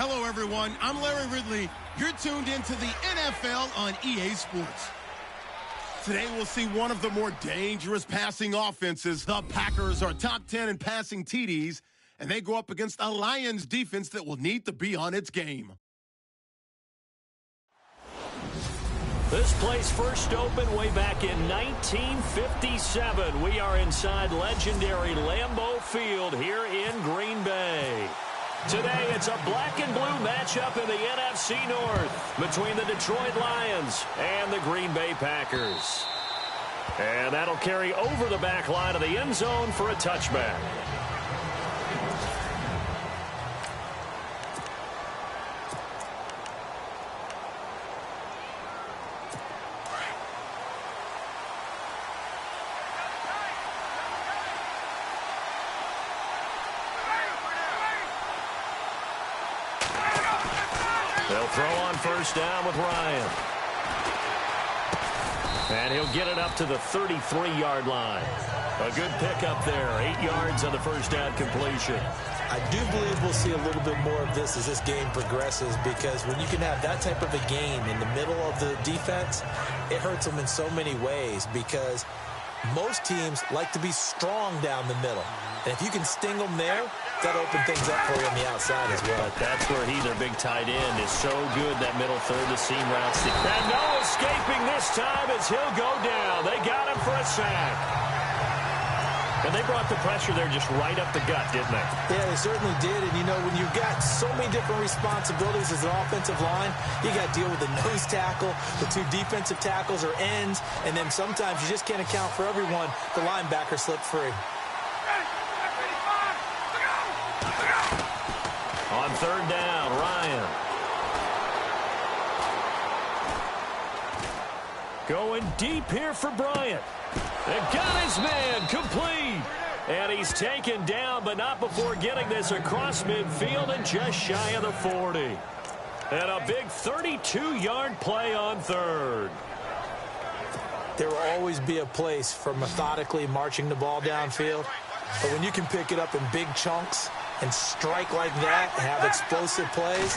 Hello, everyone. I'm Larry Ridley. You're tuned into the NFL on EA Sports. Today, we'll see one of the more dangerous passing offenses. The Packers are top 10 in passing TDs, and they go up against a Lions defense that will need to be on its game. This place first opened way back in 1957. We are inside legendary Lambeau Field here in Green Bay. Today, it's a black and blue matchup in the NFC North between the Detroit Lions and the Green Bay Packers. And that'll carry over the back line of the end zone for a touchback. They'll throw on first down with Ryan. And he'll get it up to the 33-yard line. A good pickup there. 8 yards on the first down completion. I do believe we'll see a little bit more of this as this game progresses, because when you can have that type of a game in the middle of the defense, it hurts them in so many ways, because most teams like to be strong down the middle. And if you can sting them there, that'll open things up for you on the outside as well. But that's where their big tight end, is so good, that middle third, the seam routes. And no escaping this time as he'll go down. They got him for a sack. And they brought the pressure there just right up the gut, didn't they? Yeah, they certainly did. And, you know, when you've got so many different responsibilities as an offensive line, you got to deal with the nose tackle, the two defensive tackles or ends, and then sometimes you just can't account for everyone. The linebacker slipped free. On third down, Ryan. Going deep here for Bryant. And got his man complete. And he's taken down, but not before getting this across midfield and just shy of the 40. And a big 32-yard play on third. There will always be a place for methodically marching the ball downfield. But when you can pick it up in big chunks and strike like that, have explosive plays,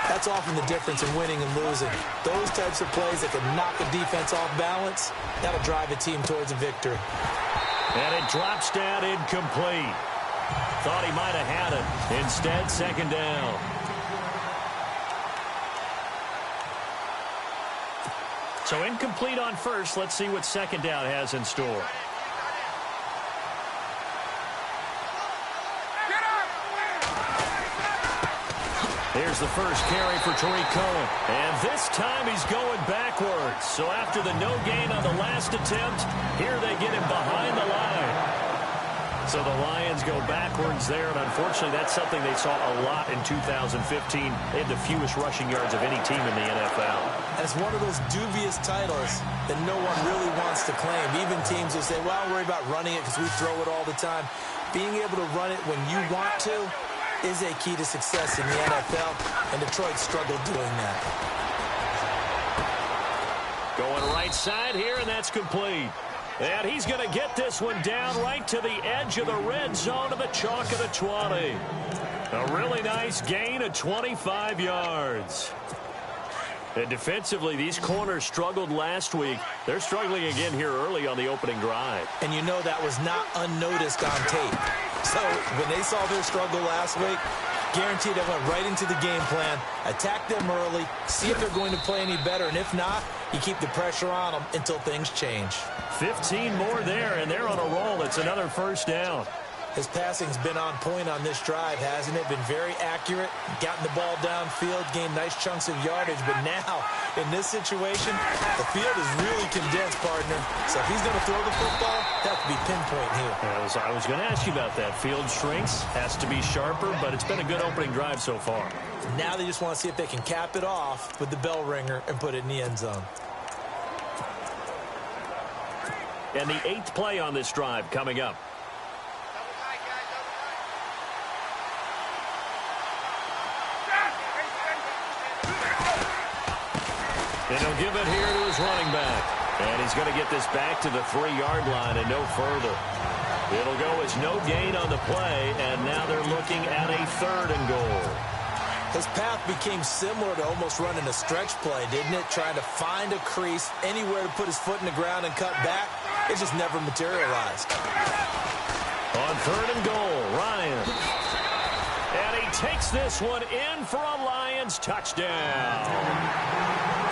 that's often the difference in winning and losing. Those types of plays that can knock a defense off balance, that'll drive a team towards a victory. And it drops down incomplete. Thought he might have had it. Instead, second down. So incomplete on first. Let's see what second down has in store. Here's the first carry for Tariq Cohen. And this time he's going backwards. So after the no gain on the last attempt, here they get him behind the line. So the Lions go backwards there, and unfortunately that's something they saw a lot in 2015. They had the fewest rushing yards of any team in the NFL. That's one of those dubious titles that no one really wants to claim. Even teams will say, well, I'll worry about running it because we throw it all the time. Being able to run it when you want to is a key to success in the NFL, and Detroit struggled doing that. Going right side here, and that's complete. And he's going to get this one down right to the edge of the red zone of the chalk of the 20. A really nice gain of 25 yards. And defensively, these corners struggled last week. They're struggling again here early on the opening drive. And you know that was not unnoticed on tape. So when they saw their struggle last week, guaranteed they went right into the game plan, attack them early, see if they're going to play any better, and if not, you keep the pressure on them until things change. 15 more there, and they're on a roll. It's another first down. His passing's been on point on this drive, hasn't it? Been very accurate, gotten the ball downfield, gained nice chunks of yardage. But now, in this situation, the field is really condensed, partner. So if he's going to throw the football, that have to be pinpoint here. I was going to ask you about that. Field shrinks, has to be sharper, but it's been a good opening drive so far. Now they just want to see if they can cap it off with the bell ringer and put it in the end zone. And the 8th play on this drive coming up. And he'll give it here to his running back. And he's going to get this back to the 3-yard line and no further. It'll go as no gain on the play, and now they're looking at a 3rd and goal. His path became similar to almost running a stretch play, didn't it? Trying to find a crease, anywhere to put his foot in the ground and cut back. It just never materialized. On 3rd and goal, Ryan. And he takes this one in for a Lions touchdown.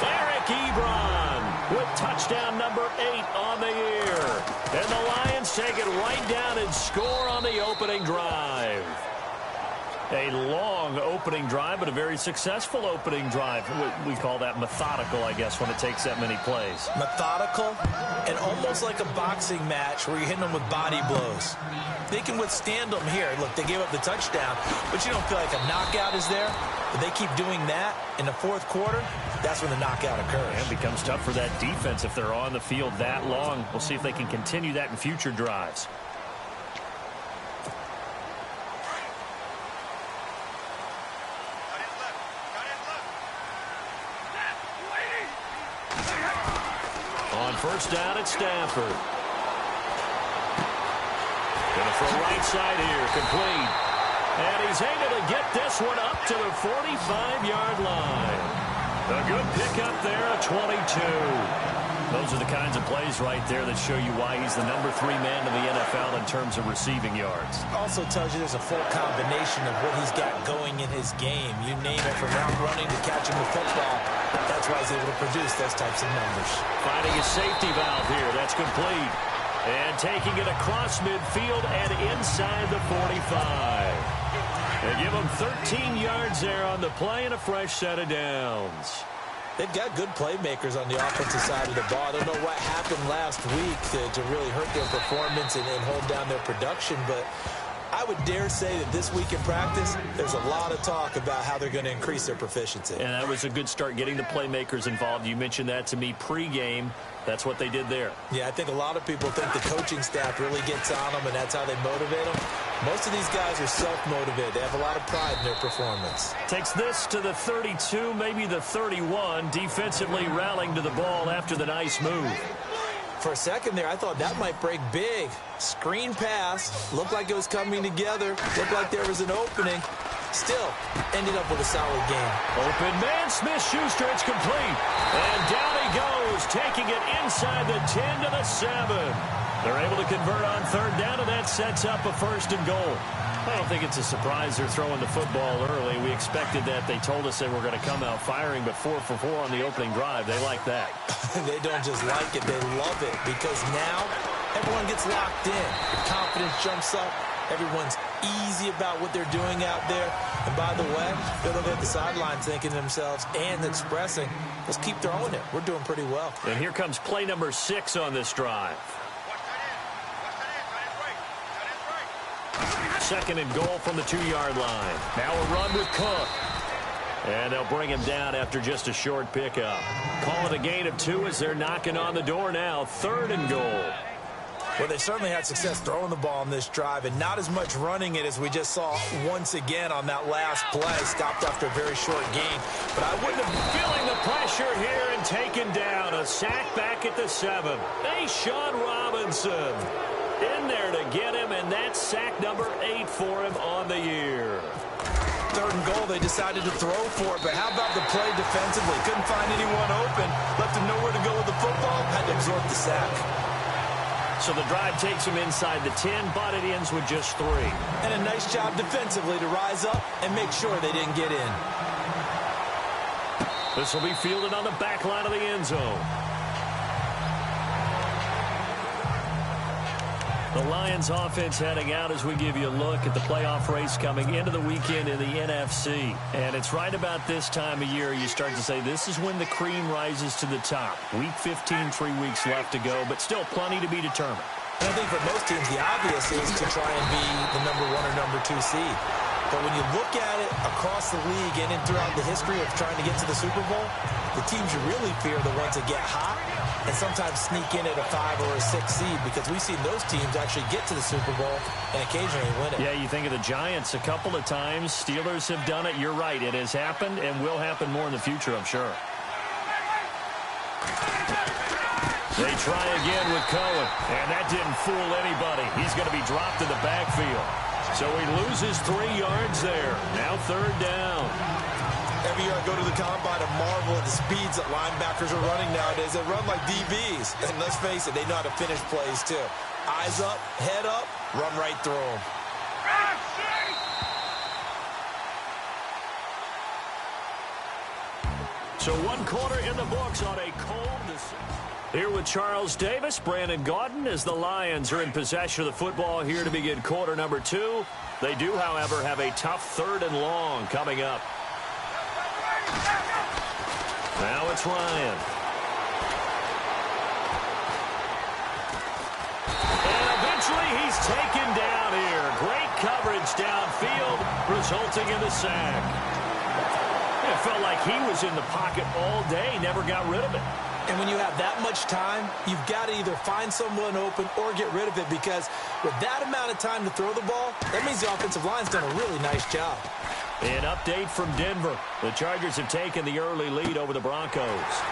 Eric Ebron with touchdown number 8 on the year. And the Lions take it right down and score on the opening drive. A long opening drive, but a very successful opening drive. We call that methodical, I guess, when it takes that many plays. Methodical and almost like a boxing match where you're hitting them with body blows. They can withstand them here. Look, they gave up the touchdown, but you don't feel like a knockout is there. But they keep doing that in the 4th quarter, that's when the knockout occurs. And it becomes tough for that defense if they're on the field that long. We'll see if they can continue that in future drives. On 1st down at Stafford. Gonna throw right side here, complete. And he's able to get this one up to the 45-yard line. A good pickup there at 22. Those are the kinds of plays right there that show you why he's the number 3 man in the NFL in terms of receiving yards. Also tells you there's a full combination of what he's got going in his game. You name it, from route running to catching the football. That's why he's able to produce those types of numbers. Finding a safety valve here. That's complete. And taking it across midfield and inside the 45. They give him 13 yards there on the play and a fresh set of downs. They've got good playmakers on the offensive side of the ball. I don't know what happened last week to really hurt their performance and hold down their production, but I would dare say that this week in practice, there's a lot of talk about how they're going to increase their proficiency. And that was a good start, getting the playmakers involved. You mentioned that to me pregame. That's what they did there. Yeah, I think a lot of people think the coaching staff really gets on them, and that's how they motivate them. Most of these guys are self-motivated. They have a lot of pride in their performance. Takes this to the 32, maybe the 31, defensively rallying to the ball after the nice move. For a second there, I thought that might break big. Screen pass. Looked like it was coming together. Looked like there was an opening. Still, ended up with a solid game. Open man, Smith-Schuster, it's complete. And down he goes, taking it inside the 10 to the 7. They're able to convert on 3rd down, and that sets up a 1st and goal. I don't think it's a surprise they're throwing the football early. We expected that. They told us they were going to come out firing, but 4 for 4 on the opening drive. They like that. They don't just like it, they love it, because now everyone gets locked in. The confidence jumps up. Everyone's easy about what they're doing out there. And by the way, they're looking at the sidelines thinking to themselves and expressing, let's keep throwing it. We're doing pretty well. And here comes play number 6 on this drive. 2nd and goal from the 2-yard line. Now a run with Cook. And they'll bring him down after just a short pickup. Call it a gain of 2 as they're knocking on the door now. 3rd and goal. Well, they certainly had success throwing the ball on this drive, and not as much running it as we just saw once again on that last play. Stopped after a very short gain. But I wouldn't have... Feeling the pressure here and taken down. A sack back at the 7. Sean Robinson in there to get him, and that's sack number 8 for him on the year. 3rd and goal, they decided to throw for it, but how about the play defensively? Couldn't find anyone open, left him nowhere to go with the football, had to absorb the sack. So the drive takes him inside the 10, but it ends with just 3. And a nice job defensively to rise up and make sure they didn't get in. This will be fielded on the back line of the end zone. The Lions offense heading out as we give you a look at the playoff race coming into the weekend in the NFC. And it's right about this time of year you start to say this is when the cream rises to the top. Week 15, 3 weeks left to go, but still plenty to be determined. And I think for most teams, the obvious is to try and be the number 1 or number 2 seed. But when you look at it across the league and throughout the history of trying to get to the Super Bowl, the teams you really fear are the ones that get hot and sometimes sneak in at a 5 or a 6 seed, because we've seen those teams actually get to the Super Bowl and occasionally win it. Yeah, you think of the Giants a couple of times. Steelers have done it. You're right. It has happened and will happen more in the future, I'm sure. They try again with Cohen, and that didn't fool anybody. He's going to be dropped in the backfield. So he loses 3 yards there. Now 3rd down. Every year I go to the combine and marvel at the speeds that linebackers are running nowadays. They run like DBs. And let's face it, they know how to finish plays too. Eyes up, head up, run right through them. So 1 quarter in the books on a cold December. Here with Charles Davis, Brandon Gaudin, as the Lions are in possession of the football here to begin quarter number 2. They do, however, have a tough 3rd and long coming up. Now it's Ryan. And eventually he's taken down here. Great coverage downfield, resulting in the sack. It felt like he was in the pocket all day, never got rid of it. And when you have that much time, you've got to either find someone open or get rid of it, because with that amount of time to throw the ball, that means the offensive line's done a really nice job. An update from Denver. The Chargers have taken the early lead over the Broncos.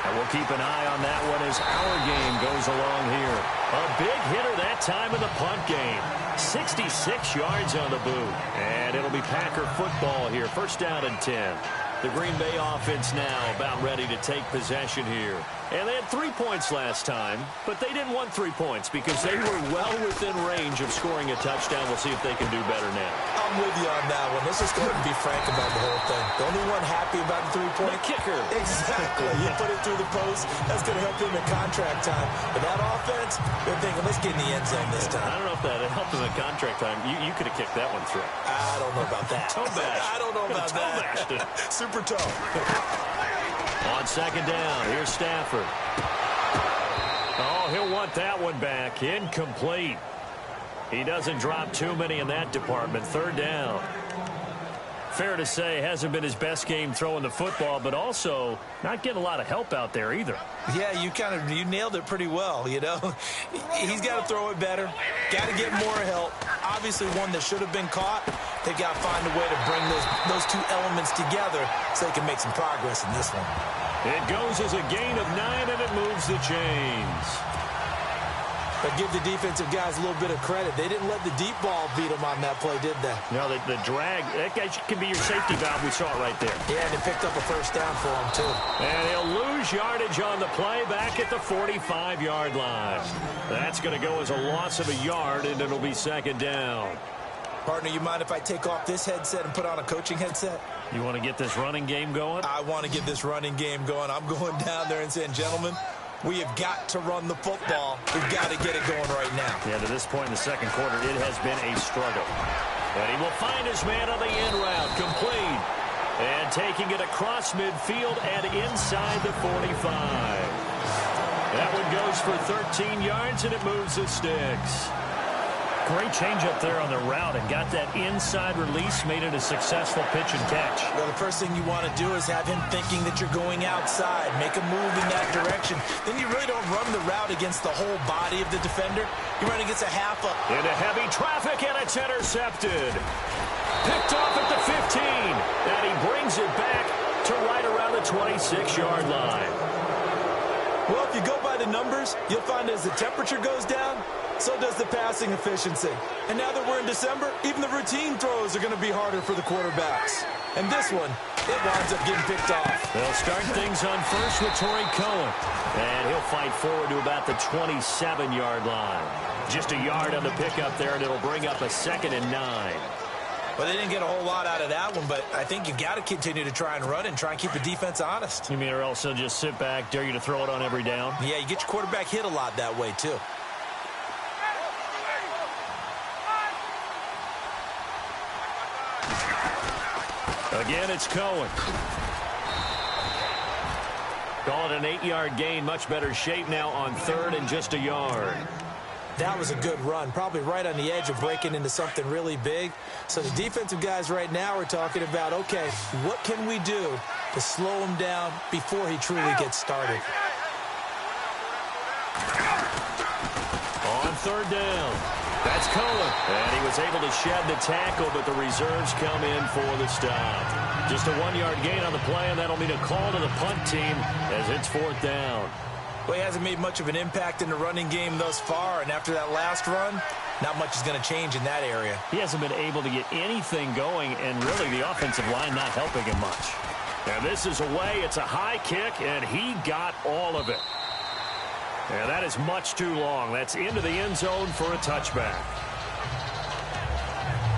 And we'll keep an eye on that one as our game goes along here. A big hitter that time in the punt game. 66 yards on the boot. And it'll be Packer football here. 1st down and 10. The Green Bay offense now about ready to take possession here. And they had 3 points last time, but they didn't want 3 points because they were well within range of scoring a touchdown. We'll see if they can do better now. I'm with you on that one. Let's just go ahead and be frank about the whole thing. The only one happy about the 3-point? The kicker. Exactly. You put it through the post. That's going to help him in contract time. But that offense, they're thinking, let's get in the end zone this time. I don't know if that helped him in contract time. You could have kicked that one through. I don't know about that. Toe bash. I don't know about toe bashed it. Super toe. On 2nd down, here's Stafford. Oh, he'll want that one back. Incomplete. He doesn't drop too many in that department. 3rd down. Fair to say, hasn't been his best game throwing the football, but also not getting a lot of help out there either. Yeah, you nailed it pretty well, you know. He's got to throw it better. Got to get more help. Obviously one that should have been caught. They've got to find a way to bring those 2 elements together so they can make some progress in this one. It goes as a gain of 9, and it moves the chains. But give the defensive guys a little bit of credit. They didn't let the deep ball beat them on that play, did they? No, the drag, that guy can be your safety valve. We saw it right there. Yeah, and they picked up a 1st down for him, too. And he'll lose yardage on the play back at the 45-yard line. That's going to go as a loss of a yard, and it'll be 2nd down. Partner, you mind if I take off this headset and put on a coaching headset? You want to get this running game going? I want to get this running game going. I'm going down there and saying, gentlemen, we have got to run the football. We've got to get it going right now. Yeah, to this point in the 2nd quarter, it has been a struggle. But he will find his man on the end route, complete. And taking it across midfield and inside the 45. That one goes for 13 yards, and it moves the sticks. Great change up there on the route and got that inside release, made it a successful pitch and catch. Well, the first thing you want to do is have him thinking that you're going outside, make a move in that direction. Then you really don't run the route against the whole body of the defender. You run against a half up. Into heavy traffic, and it's intercepted. Picked off at the 15, and he brings it back to right around the 26-yard line. Well, if you go by the numbers, you'll find as the temperature goes down, so does the passing efficiency. And now that we're in December, even the routine throws are going to be harder for the quarterbacks. And this one, it winds up getting picked off. They'll start things on first with Torrey Cohen. And he'll fight forward to about the 27-yard line. Just a yard on the pickup there, and it'll bring up a 2nd and 9. Well, they didn't get a whole lot out of that one, but I think you've got to continue to try and run and try and keep the defense honest. You mean or else they'll just sit back, dare you to throw it on every down? Yeah, you get your quarterback hit a lot that way, too. Again, it's Cohen. Call it an 8-yard gain. Much better shape now on 3rd and just a yard. That was a good run, probably right on the edge of breaking into something really big. So the defensive guys right now are talking about, okay, what can we do to slow him down before he truly gets started? On 3rd down, that's Cohen. And he was able to shed the tackle, but the reserves come in for the stop. Just a 1-yard gain on the play, and that'll mean a call to the punt team as it's 4th down. Well, he hasn't made much of an impact in the running game thus far, and after that last run, not much is going to change in that area. He hasn't been able to get anything going, and really the offensive line not helping him much. And this is away. It's a high kick, and he got all of it. And that is much too long. That's into the end zone for a touchback.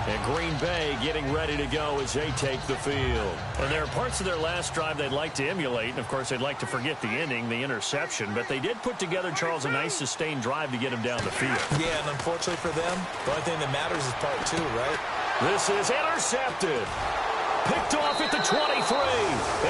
And Green Bay getting ready to go as they take the field. And there are parts of their last drive they'd like to emulate. And, of course, they'd like to forget the ending, the interception. But they did put together, Charles, a nice sustained drive to get him down the field. Yeah, and unfortunately for them, the only thing that matters is part 2, right? This is intercepted. Picked off at the 23.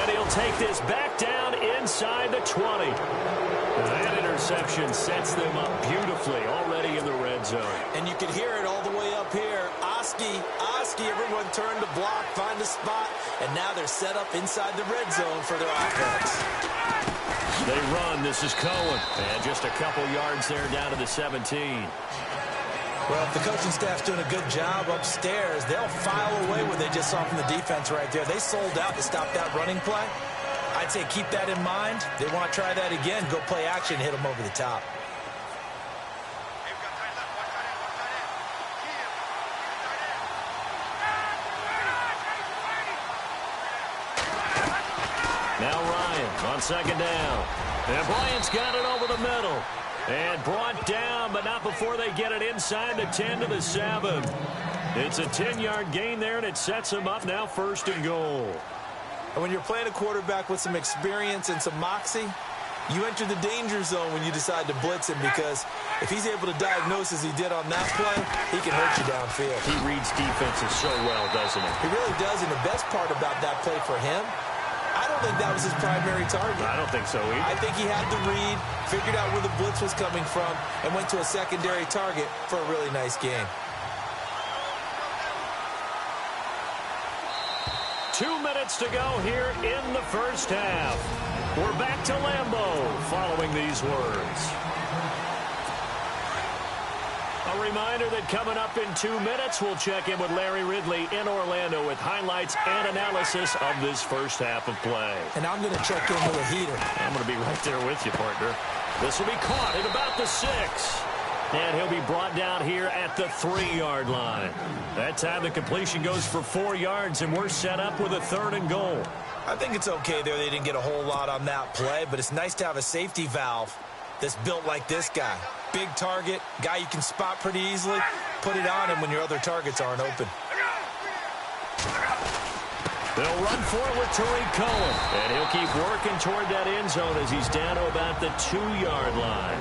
And he'll take this back down inside the 20. That interception sets them up beautifully already in the red zone. And you can hear it all the way up here. Oski, everyone turned to block, find a spot, and now they're set up inside the red zone for their offense. They run. This is Cohen. And just a couple yards there down to the 17. Well, if the coaching staff's doing a good job upstairs, they'll file away what they just saw from the defense right there. They sold out to stop that running play. I'd say keep that in mind. They want to try that again, go play action, hit them over the top. Now Ryan on second down. And Bryant's got it over the middle. And brought down, but not before they get it inside the 10 to the 7. It's a 10-yard gain there, and it sets them up now 1st and goal. And when you're playing a quarterback with some experience and some moxie, you enter the danger zone when you decide to blitz him, because if he's able to diagnose as he did on that play, he can hurt you downfield. He reads defenses so well, doesn't he? He really does, and the best part about that play for him, I don't think that was his primary target. I don't think so either. I think he had the read, figured out where the blitz was coming from, and went to a secondary target for a really nice game. 2 minutes to go here in the first half. We're back to Lambeau following these words. A reminder that coming up in 2 minutes, we'll check in with Larry Ridley in Orlando with highlights and analysis of this first half of play. And I'm going to check in with a heater. I'm going to be right there with you, partner. This will be caught at about the 6. And he'll be brought down here at the 3-yard line. That time the completion goes for 4 yards, and we're set up with a 3rd and goal. I think it's okay there. They didn't get a whole lot on that play, but it's nice to have a safety valve that's built like this guy. Big target, guy you can spot pretty easily. Put it on him when your other targets aren't open. They'll run forward to Cohen, and he'll keep working toward that end zone as he's down to about the 2-yard line.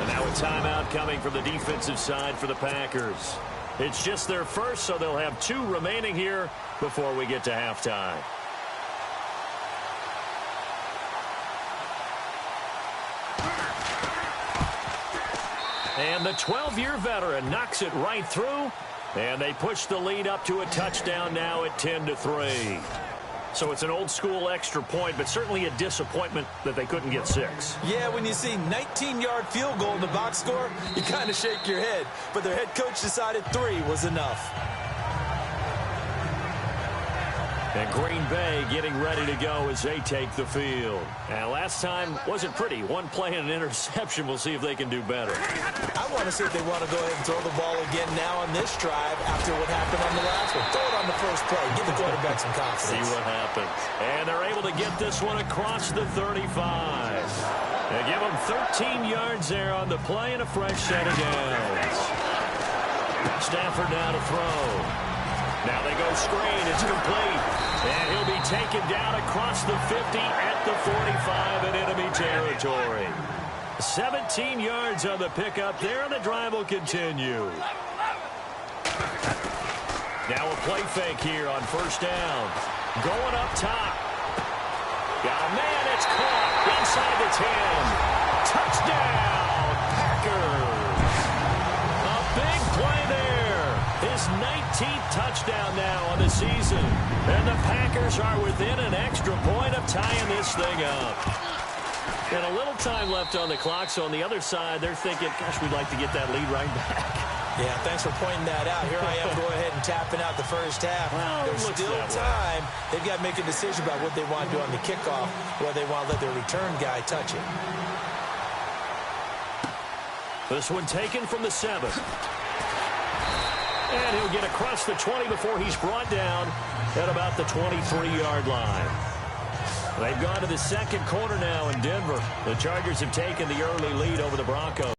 And now a timeout coming from the defensive side for the Packers. It's just their first, so they'll have 2 remaining here before we get to halftime. And the 12-year veteran knocks it right through, and they push the lead up to a touchdown now at 10-3. So it's an old-school extra point, but certainly a disappointment that they couldn't get 6. Yeah, when you see 19-yard field goal in the box score, you kind of shake your head. But their head coach decided 3 was enough. And Green Bay getting ready to go as they take the field. And last time wasn't pretty. One play and an interception. We'll see if they can do better. I want to see if they want to go ahead and throw the ball again now on this drive after what happened on the last one. Throw it on the first play. Give the quarterback some confidence. See what happens. And they're able to get this one across the 35. They give them 13 yards there on the play and a fresh set of downs. Stafford now to throw. Now they go screen. It's complete. And he'll be taken down across the 50 at the 45 in enemy territory. 17 yards on the pickup there, and the drive will continue. Now a play fake here on first down. Going up top. Got a man, it's caught inside the 10. Touchdown, Packers. A big play there. His 19th touchdown now on the season. And the Packers are within an extra point of tying this thing up. And a little time left on the clock, so on the other side, they're thinking, gosh, we'd like to get that lead right back. Yeah, thanks for pointing that out. Here I am going ahead and tapping out the first half. Well, there's still time. They've got to make a decision about what they want to do on the kickoff, whether they want to let their return guy touch it. This one taken from the 7. And he'll get across the 20 before he's brought down at about the 23-yard line. They've gone to the second quarter now in Denver. The Chargers have taken the early lead over the Broncos.